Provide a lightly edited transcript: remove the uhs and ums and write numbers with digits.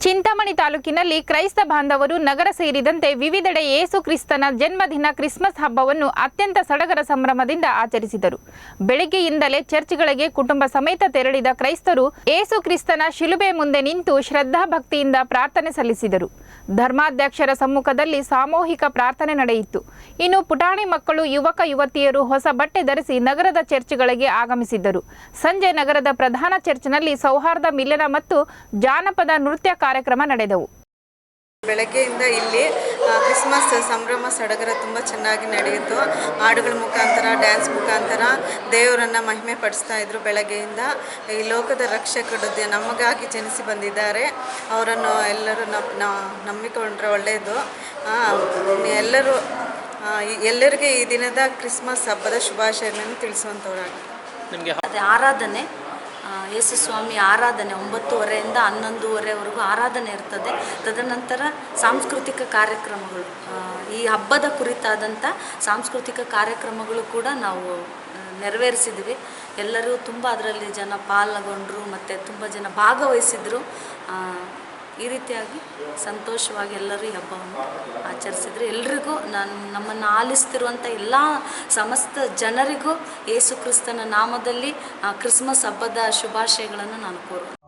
ಚಿಂತಾಮಣಿ ತಾಲೂಕಿನಲ್ಲಿ ಕ್ರೈಸ್ತ ಬಾಂಧವರು ನಗರ ಸೇರಿದಂತೆ ವಿವಿಧೆಡೆ ಯೇಸು ಕ್ರಿಸ್ತನ ಜನ್ಮದಿನ ಕ್ರಿಸ್ಮಸ್ ಹಬ್ಬವನ್ನು ಅತ್ಯಂತ ಸಡಗರ ಸಂಭ್ರಮದಿಂದ ಆಚರಿಸಿದರು. ಬೆಳಗ್ಗೆಯಿಂದಲೇ ಚರ್ಚ್ಗಳಿಗೆ ಕುಟುಂಬ ಸಮೇತ ತೆರಳಿದ ಕ್ರೈಸ್ತರು ಯೇಸು ಕ್ರಿಸ್ತನ ಶಿಲುಬೆ ಮುಂದೆ ನಿಂತು ಶ್ರದ್ಧಾ ಭಕ್ತಿಯಿಂದ ಪ್ರಾರ್ಥನೆ ಸಲ್ಲಿಸಿದರು. ಧರ್ಮಾಧ್ಯಕ್ಷರ ಸಮ್ಮುಖದಲ್ಲಿ ಸಾಮೂಹಿಕ ಪ್ರಾರ್ಥನೆ ನಡೆಯಿತು. ಇನ್ನು ಪುಟಾಣಿ ಮಕ್ಕಳು, ಯುವಕ ಯುವತಿಯರು ಹೊಸ ಬಟ್ಟೆ ಧರಿಸಿ ನಗರದ ಚರ್ಚ್ಗಳಿಗೆ ಆಗಮಿಸಿದ್ದರು. ಸಂಜೆ ನಗರದ ಪ್ರಧಾನ ಚರ್ಚ್ನಲ್ಲಿ ಸೌಹಾರ್ದ ಮಿಲನ ಮತ್ತು ಜಾನಪದ ನೃತ್ಯ ಕಾರ್ಯಕ್ರಮ ನಡೆದವು. ಬೆಳಗ್ಗೆಯಿಂದ ಇಲ್ಲಿ ಕ್ರಿಸ್ಮಸ್ ಸಂಭ್ರಮ ಸಡಗರ ತುಂಬ ಚೆನ್ನಾಗಿ ನಡೆಯಿತು. ಹಾಡುಗಳ ಮುಖಾಂತರ, ಡ್ಯಾನ್ಸ್ ಮುಖಾಂತರ ದೇವರನ್ನು ಮಹಿಮೆ ಪಡಿಸ್ತಾ ಇದ್ರು. ಬೆಳಗ್ಗೆಯಿಂದ ಈ ಲೋಕದ ರಕ್ಷಕರು ನಮಗಾಗಿ ಜನಿಸಿ ಬಂದಿದ್ದಾರೆ. ಅವರನ್ನು ಎಲ್ಲರೂ ನಂಬಿಕೊಂಡ್ರೆ ಒಳ್ಳೆಯದು. ಎಲ್ಲರಿಗೆ ಈ ದಿನದ ಕ್ರಿಸ್ಮಸ್ ಹಬ್ಬದ ಶುಭಾಶಯಗಳನ್ನು ತಿಳಿಸುವಂಥವ್ರಾಗಿ ಅದೇ ಆರಾಧನೆ, ಯೇಸು ಸ್ವಾಮಿ ಆರಾಧನೆ 9:30ಯಿಂದ 11:30ವರೆಗೂ ಆರಾಧನೆ ಇರ್ತದೆ. ತದನಂತರ ಸಾಂಸ್ಕೃತಿಕ ಕಾರ್ಯಕ್ರಮಗಳು, ಈ ಹಬ್ಬದ ಕುರಿತಾದಂಥ ಸಾಂಸ್ಕೃತಿಕ ಕಾರ್ಯಕ್ರಮಗಳು ಕೂಡ ನಾವು ನೆರವೇರಿಸಿದ್ವಿ. ಎಲ್ಲರೂ ತುಂಬ ಅದರಲ್ಲಿ ಜನ ಪಾಲ್ಗೊಂಡರು ಮತ್ತು ತುಂಬ ಜನ ಭಾಗವಹಿಸಿದರು. ಈ ರೀತಿಯಾಗಿ ಸಂತೋಷವಾಗಿ ಎಲ್ಲರೂ ಈ ಹಬ್ಬವನ್ನು ಆಚರಿಸಿದ್ರು. ಎಲ್ರಿಗೂ ನಮ್ಮನ್ನು ಆಲಿಸ್ತಿರುವಂಥ ಎಲ್ಲ ಸಮಸ್ತ ಜನರಿಗೂ ಯೇಸು ಕ್ರಿಸ್ತನ ನಾಮದಲ್ಲಿ ಕ್ರಿಸ್ಮಸ್ ಹಬ್ಬದ ಶುಭಾಶಯಗಳನ್ನು ನಾನು ಕೋರುತ್ತೇನೆ.